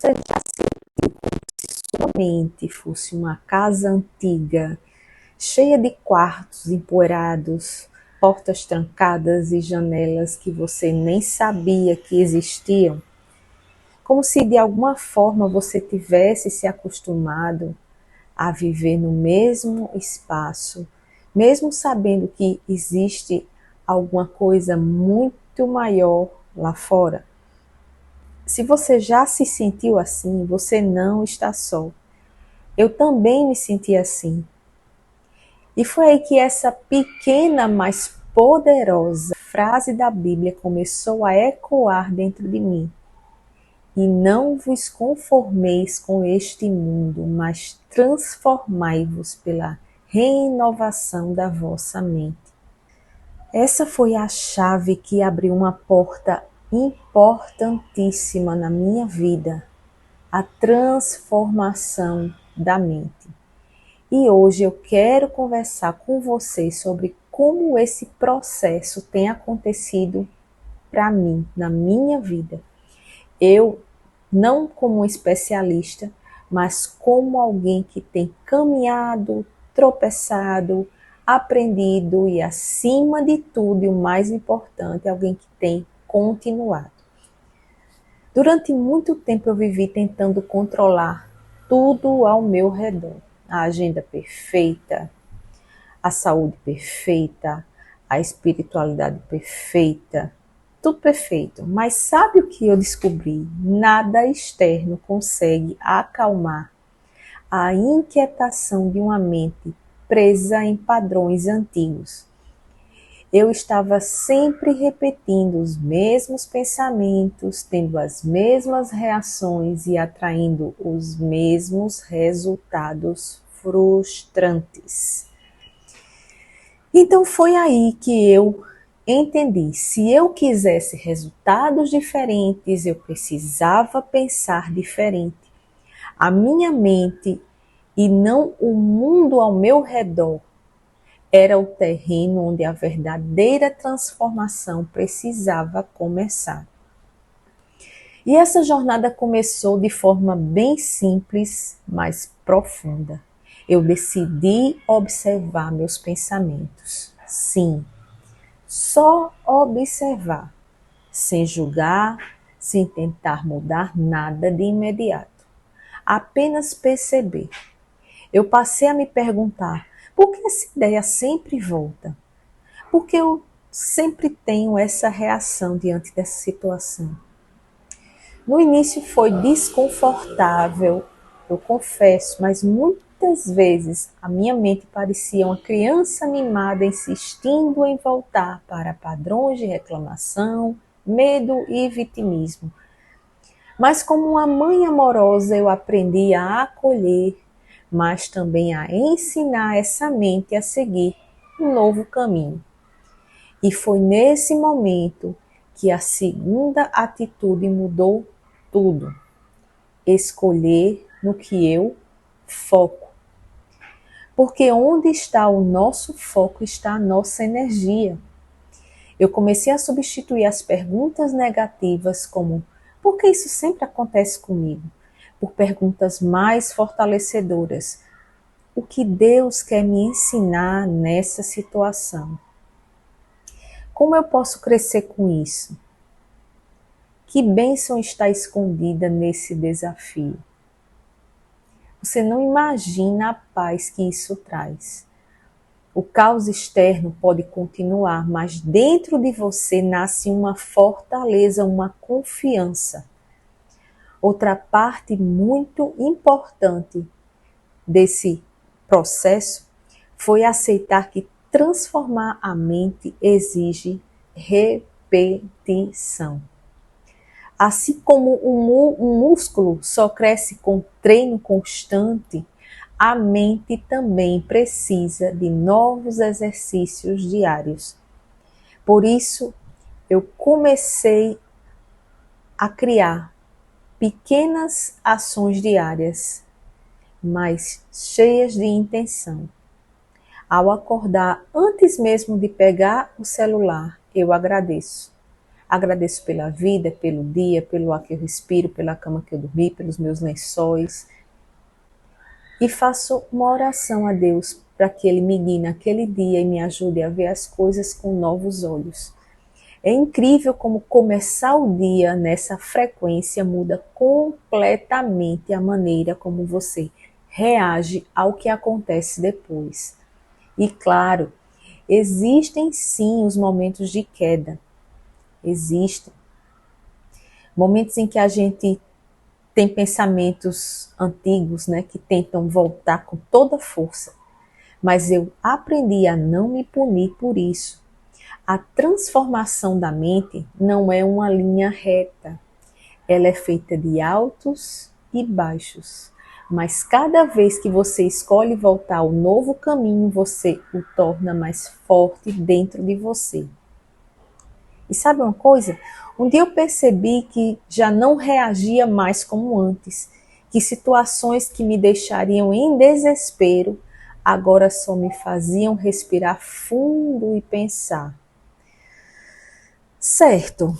Você já sentiu como se sua mente fosse uma casa antiga, cheia de quartos empoeirados, portas trancadas e janelas que você nem sabia que existiam? Como se de alguma forma você tivesse se acostumado a viver no mesmo espaço, mesmo sabendo que existe alguma coisa muito maior lá fora. Se você já se sentiu assim, você não está só. Eu também me senti assim. E foi aí que essa pequena, mas poderosa frase da Bíblia começou a ecoar dentro de mim. E não vos conformeis com este mundo, mas transformai-vos pela renovação da vossa mente. Essa foi a chave que abriu uma porta importantíssima na minha vida, a transformação da mente. E hoje eu quero conversar com você sobre como esse processo tem acontecido para mim, na minha vida. Eu, não como um especialista, mas como alguém que tem caminhado, tropeçado, aprendido e, acima de tudo, e o mais importante, alguém que tem continuado. Durante muito tempo eu vivi tentando controlar tudo ao meu redor. A agenda perfeita, a saúde perfeita, a espiritualidade perfeita, tudo perfeito. Mas sabe o que eu descobri? Nada externo consegue acalmar a inquietação de uma mente presa em padrões antigos. Eu estava sempre repetindo os mesmos pensamentos, tendo as mesmas reações e atraindo os mesmos resultados frustrantes. Então foi aí que eu entendi, se eu quisesse resultados diferentes, eu precisava pensar diferente. A minha mente e não o mundo ao meu redor era o terreno onde a verdadeira transformação precisava começar. E essa jornada começou de forma bem simples, mas profunda. Eu decidi observar meus pensamentos. Sim, só observar, sem julgar, sem tentar mudar nada de imediato. Apenas perceber. Eu passei a me perguntar, por que essa ideia sempre volta? Por que eu sempre tenho essa reação diante dessa situação? No início foi desconfortável, eu confesso, mas muitas vezes a minha mente parecia uma criança mimada insistindo em voltar para padrões de reclamação, medo e vitimismo. Mas como uma mãe amorosa eu aprendi a acolher, mas também a ensinar essa mente a seguir um novo caminho. E foi nesse momento que a segunda atitude mudou tudo. Escolher no que eu foco. Porque onde está o nosso foco está a nossa energia. Eu comecei a substituir as perguntas negativas como por que isso sempre acontece comigo? Por perguntas mais fortalecedoras. O que Deus quer me ensinar nessa situação? Como eu posso crescer com isso? Que bênção está escondida nesse desafio? Você não imagina a paz que isso traz. O caos externo pode continuar, mas dentro de você nasce uma fortaleza, uma confiança. Outra parte muito importante desse processo foi aceitar que transformar a mente exige repetição. Assim como um músculo só cresce com treino constante, a mente também precisa de novos exercícios diários. Por isso, eu comecei a criar pequenas ações diárias, mas cheias de intenção. Ao acordar, antes mesmo de pegar o celular, eu agradeço. Agradeço pela vida, pelo dia, pelo ar que eu respiro, pela cama que eu dormi, pelos meus lençóis. E faço uma oração a Deus para que Ele me guie naquele dia e me ajude a ver as coisas com novos olhos. É incrível como começar o dia nessa frequência muda completamente a maneira como você reage ao que acontece depois. E claro, existem sim os momentos de queda. Existem momentos em que a gente tem pensamentos antigos, né, que tentam voltar com toda força. Mas eu aprendi a não me punir por isso. A transformação da mente não é uma linha reta. Ela é feita de altos e baixos. Mas cada vez que você escolhe voltar ao novo caminho, você o torna mais forte dentro de você. E sabe uma coisa? Um dia eu percebi que já não reagia mais como antes, que situações que me deixariam em desespero agora só me faziam respirar fundo e pensar: certo,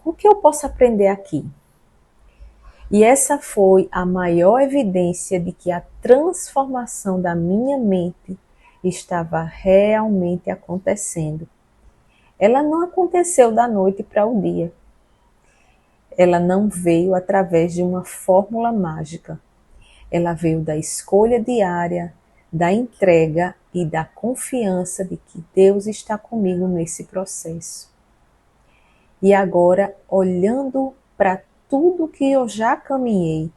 o que eu posso aprender aqui? E essa foi a maior evidência de que a transformação da minha mente estava realmente acontecendo. Ela não aconteceu da noite para o dia. Ela não veio através de uma fórmula mágica. Ela veio da escolha diária, da entrega e da confiança de que Deus está comigo nesse processo. E agora, olhando para tudo que eu já caminhei,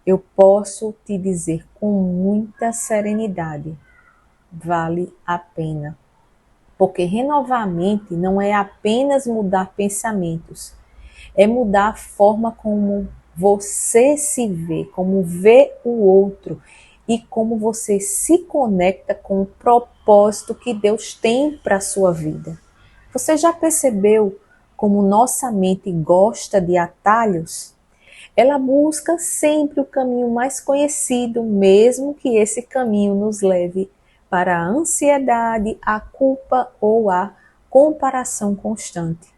eu posso te dizer com muita serenidade: vale a pena. Porque renovar a mente não é apenas mudar pensamentos, é mudar a forma como você se vê, como vê o outro e como você se conecta com o propósito que Deus tem para a sua vida. Você já percebeu como nossa mente gosta de atalhos? Ela busca sempre o caminho mais conhecido, mesmo que esse caminho nos leve para a ansiedade, a culpa ou a comparação constante.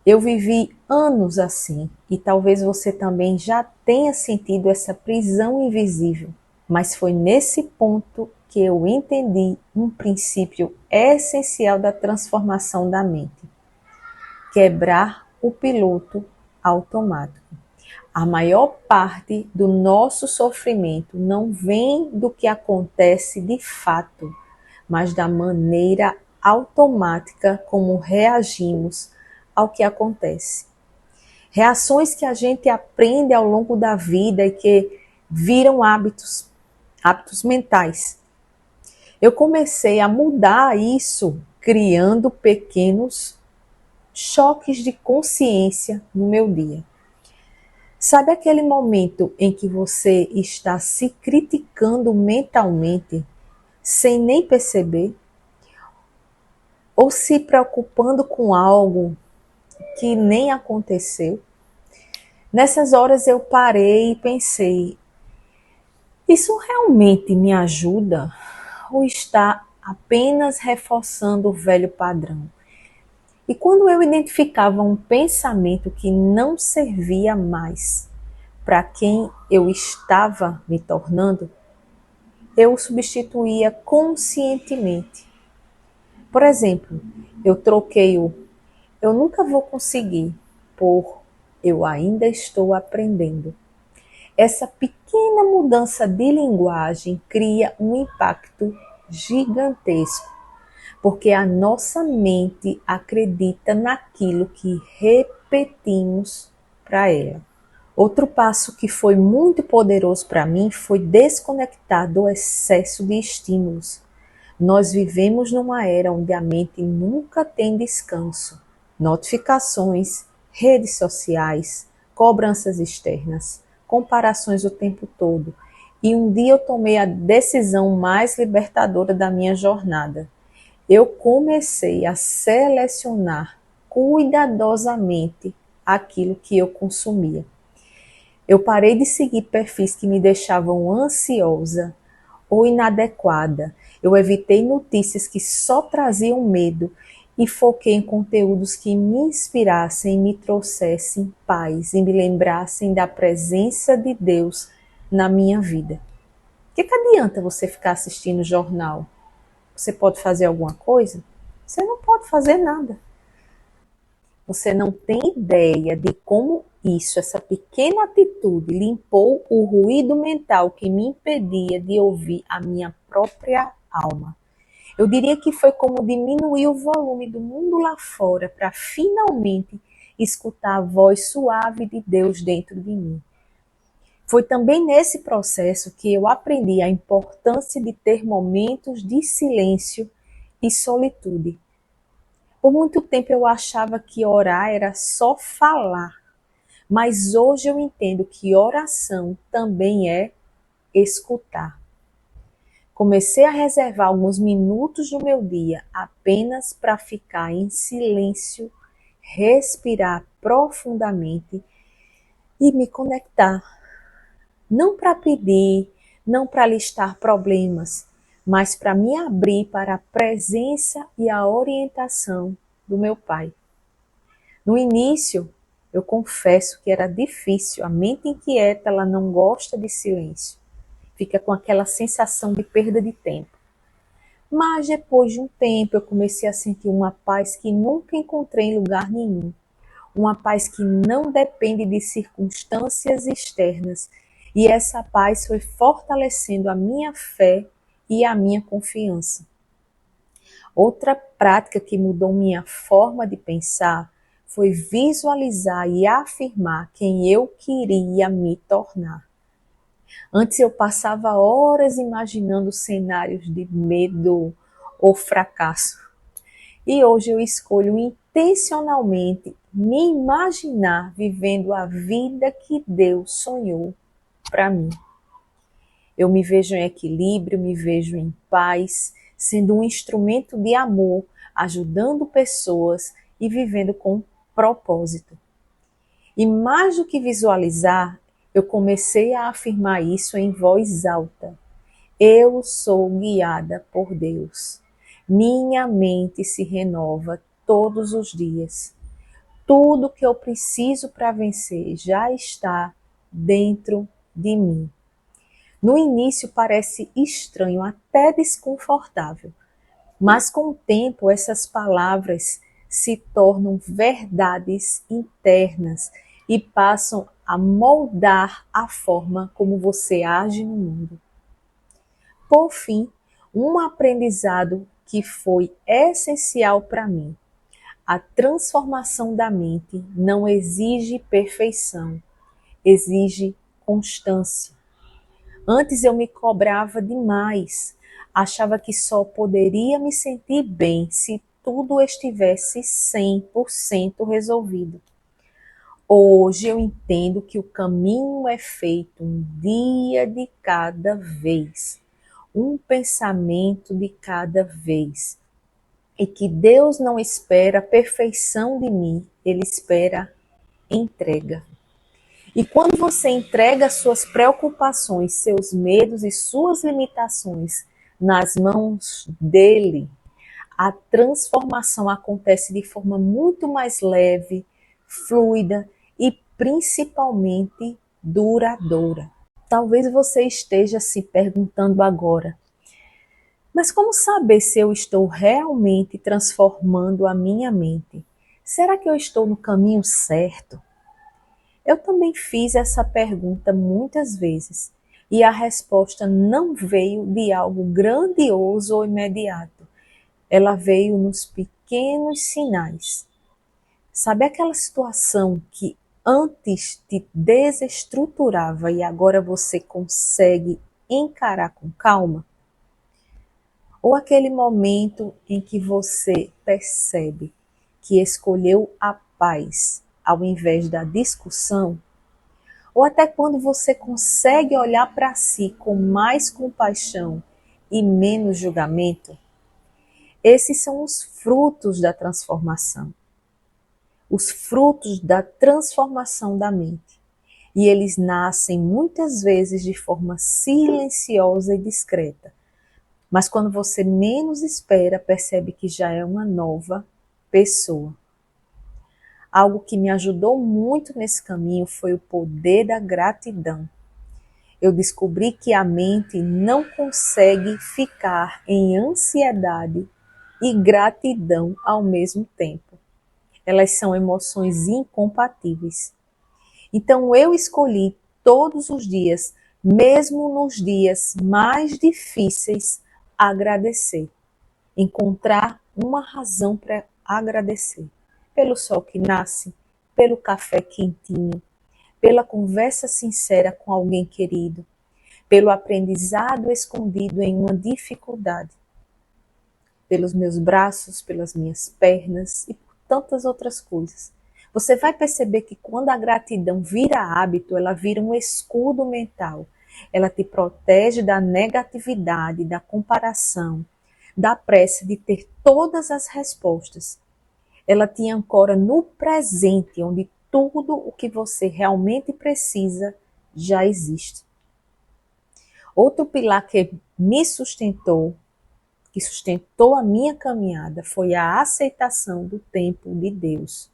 Eu vivi anos assim e talvez você também já tenha sentido essa prisão invisível. Mas foi nesse ponto que eu entendi um princípio essencial da transformação da mente: quebrar o piloto automático. A maior parte do nosso sofrimento não vem do que acontece de fato, mas da maneira automática como reagimos ao que acontece. Reações que a gente aprende ao longo da vida e que viram hábitos mentais. Eu comecei a mudar isso criando pequenos choques de consciência no meu dia. Sabe aquele momento em que você está se criticando mentalmente sem nem perceber? Ou se preocupando com algo que nem aconteceu? Nessas horas eu parei e pensei: isso realmente me ajuda? Ou está apenas reforçando o velho padrão? E quando eu identificava um pensamento que não servia mais para quem eu estava me tornando, eu o substituía conscientemente. Por exemplo, eu troquei o "eu nunca vou conseguir" por "eu ainda estou aprendendo". Essa pequena mudança de linguagem cria um impacto gigantesco, porque a nossa mente acredita naquilo que repetimos para ela. Outro passo que foi muito poderoso para mim foi desconectar do excesso de estímulos. Nós vivemos numa era onde a mente nunca tem descanso. Notificações, redes sociais, cobranças externas, comparações o tempo todo. E um dia eu tomei a decisão mais libertadora da minha jornada. Eu comecei a selecionar cuidadosamente aquilo que eu consumia. Eu parei de seguir perfis que me deixavam ansiosa ou inadequada. Eu evitei notícias que só traziam medo e foquei em conteúdos que me inspirassem e me trouxessem paz e me lembrassem da presença de Deus na minha vida. O que adianta você ficar assistindo jornal? Você pode fazer alguma coisa? Você não pode fazer nada. Você não tem ideia de como isso, essa pequena atitude, limpou o ruído mental que me impedia de ouvir a minha própria alma. Eu diria que foi como diminuir o volume do mundo lá fora para finalmente escutar a voz suave de Deus dentro de mim. Foi também nesse processo que eu aprendi a importância de ter momentos de silêncio e solitude. Por muito tempo eu achava que orar era só falar, mas hoje eu entendo que oração também é escutar. Comecei a reservar alguns minutos do meu dia apenas para ficar em silêncio, respirar profundamente e me conectar. Não para pedir, não para listar problemas, mas para me abrir para a presença e a orientação do meu Pai. No início, eu confesso que era difícil. A mente inquieta, ela não gosta de silêncio. Fica com aquela sensação de perda de tempo. Mas depois de um tempo eu comecei a sentir uma paz que nunca encontrei em lugar nenhum. Uma paz que não depende de circunstâncias externas. E essa paz foi fortalecendo a minha fé e a minha confiança. Outra prática que mudou minha forma de pensar foi visualizar e afirmar quem eu queria me tornar. Antes eu passava horas imaginando cenários de medo ou fracasso. E hoje eu escolho intencionalmente me imaginar vivendo a vida que Deus sonhou para mim. Eu me vejo em equilíbrio, me vejo em paz, sendo um instrumento de amor, ajudando pessoas e vivendo com propósito. E mais do que visualizar, eu comecei a afirmar isso em voz alta. Eu sou guiada por Deus. Minha mente se renova todos os dias. Tudo que eu preciso para vencer já está dentro de mim. No início parece estranho, até desconfortável, mas com o tempo essas palavras se tornam verdades internas e passam a moldar a forma como você age no mundo. Por fim, um aprendizado que foi essencial para mim. A transformação da mente não exige perfeição, exige constância. Antes eu me cobrava demais, achava que só poderia me sentir bem se tudo estivesse 100% resolvido. Hoje eu entendo que o caminho é feito um dia de cada vez, um pensamento de cada vez. E que Deus não espera a perfeição de mim, Ele espera entrega. E quando você entrega suas preocupações, seus medos e suas limitações nas mãos dele, a transformação acontece de forma muito mais leve, fluida e principalmente duradoura. Talvez você esteja se perguntando agora, mas como saber se eu estou realmente transformando a minha mente? Será que eu estou no caminho certo? Eu também fiz essa pergunta muitas vezes e a resposta não veio de algo grandioso ou imediato. Ela veio nos pequenos sinais. Sabe aquela situação que antes te desestruturava e agora você consegue encarar com calma? Ou aquele momento em que você percebe que escolheu a paz ao invés da discussão? Ou até quando você consegue olhar para si com mais compaixão e menos julgamento? Esses são os frutos da transformação. Os frutos da transformação da mente. E eles nascem muitas vezes de forma silenciosa e discreta. Mas quando você menos espera, percebe que já é uma nova pessoa. Algo que me ajudou muito nesse caminho foi o poder da gratidão. Eu descobri que a mente não consegue ficar em ansiedade e gratidão ao mesmo tempo. Elas são emoções incompatíveis. Então eu escolhi todos os dias, mesmo nos dias mais difíceis, agradecer. Encontrar uma razão para agradecer. Pelo sol que nasce, pelo café quentinho, pela conversa sincera com alguém querido, pelo aprendizado escondido em uma dificuldade, pelos meus braços, pelas minhas pernas e por tantas outras coisas. Você vai perceber que quando a gratidão vira hábito, ela vira um escudo mental. Ela te protege da negatividade, da comparação, da pressa de ter todas as respostas. Ela te ancora no presente, onde tudo o que você realmente precisa já existe. Outro pilar que me sustentou, que sustentou a minha caminhada, foi a aceitação do tempo de Deus.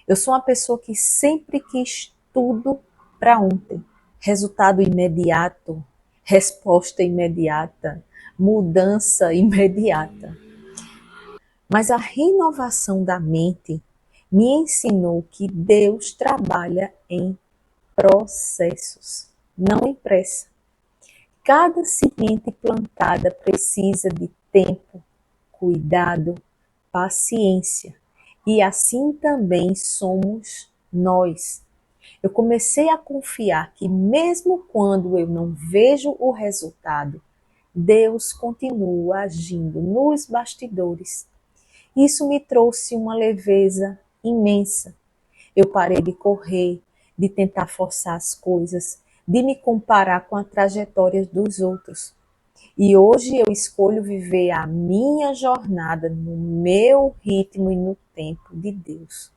Eu sou uma pessoa que sempre quis tudo para ontem. Resultado imediato, resposta imediata, mudança imediata. Mas a renovação da mente me ensinou que Deus trabalha em processos, não em pressa. Cada semente plantada precisa de tempo, cuidado, paciência. E assim também somos nós. Eu comecei a confiar que mesmo quando eu não vejo o resultado, Deus continua agindo nos bastidores. Isso me trouxe uma leveza imensa. Eu parei de correr, de tentar forçar as coisas, de me comparar com a trajetória dos outros. E hoje eu escolho viver a minha jornada no meu ritmo e no tempo de Deus.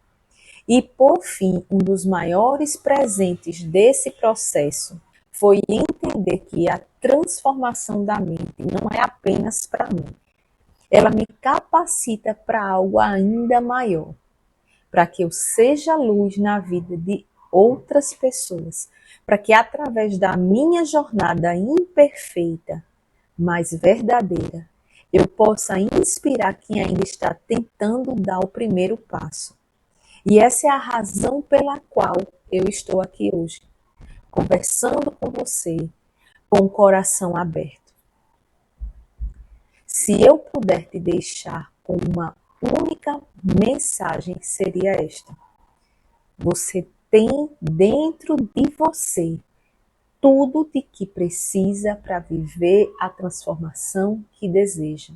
E por fim, um dos maiores presentes desse processo foi entender que a transformação da mente não é apenas para mim. Ela me capacita para algo ainda maior, para que eu seja luz na vida de outras pessoas, para que através da minha jornada imperfeita, mas verdadeira, eu possa inspirar quem ainda está tentando dar o primeiro passo. E essa é a razão pela qual eu estou aqui hoje, conversando com você, com o coração aberto. Se eu puder te deixar com uma única mensagem, seria esta: você tem dentro de você tudo de que precisa para viver a transformação que deseja.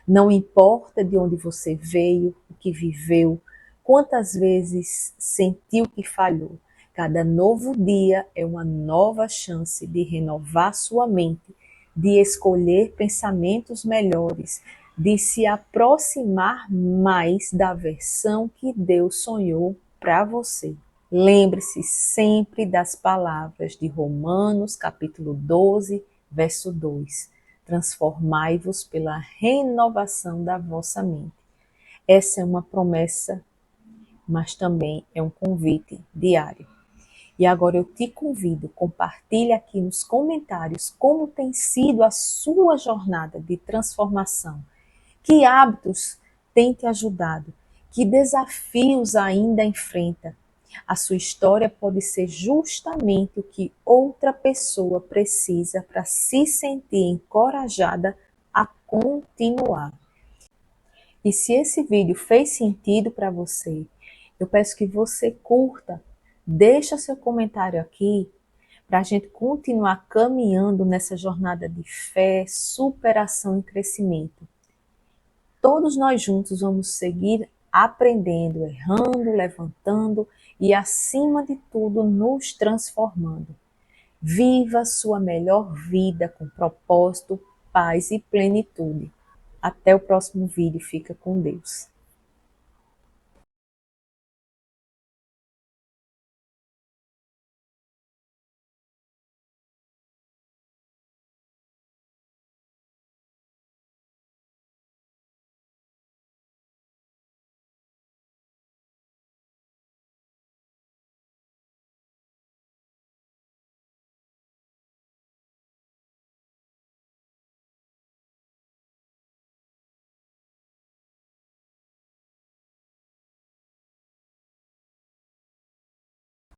Não importa de onde você veio, o que viveu, quantas vezes sentiu que falhou. Cada novo dia é uma nova chance de renovar sua mente, de escolher pensamentos melhores, de se aproximar mais da versão que Deus sonhou para você. Lembre-se sempre das palavras de Romanos, capítulo 12, verso 2. Transformai-vos pela renovação da vossa mente. Essa é uma promessa, mas também é um convite diário. E agora eu te convido, compartilhe aqui nos comentários como tem sido a sua jornada de transformação. Que hábitos tem te ajudado? Que desafios ainda enfrenta? A sua história pode ser justamente o que outra pessoa precisa para se sentir encorajada a continuar. E se esse vídeo fez sentido para você, eu peço que você curta, deixa seu comentário aqui para a gente continuar caminhando nessa jornada de fé, superação e crescimento. Todos nós juntos vamos seguir aprendendo, errando, levantando e, acima de tudo, nos transformando. Viva sua melhor vida com propósito, paz e plenitude. Até o próximo vídeo. Fica com Deus.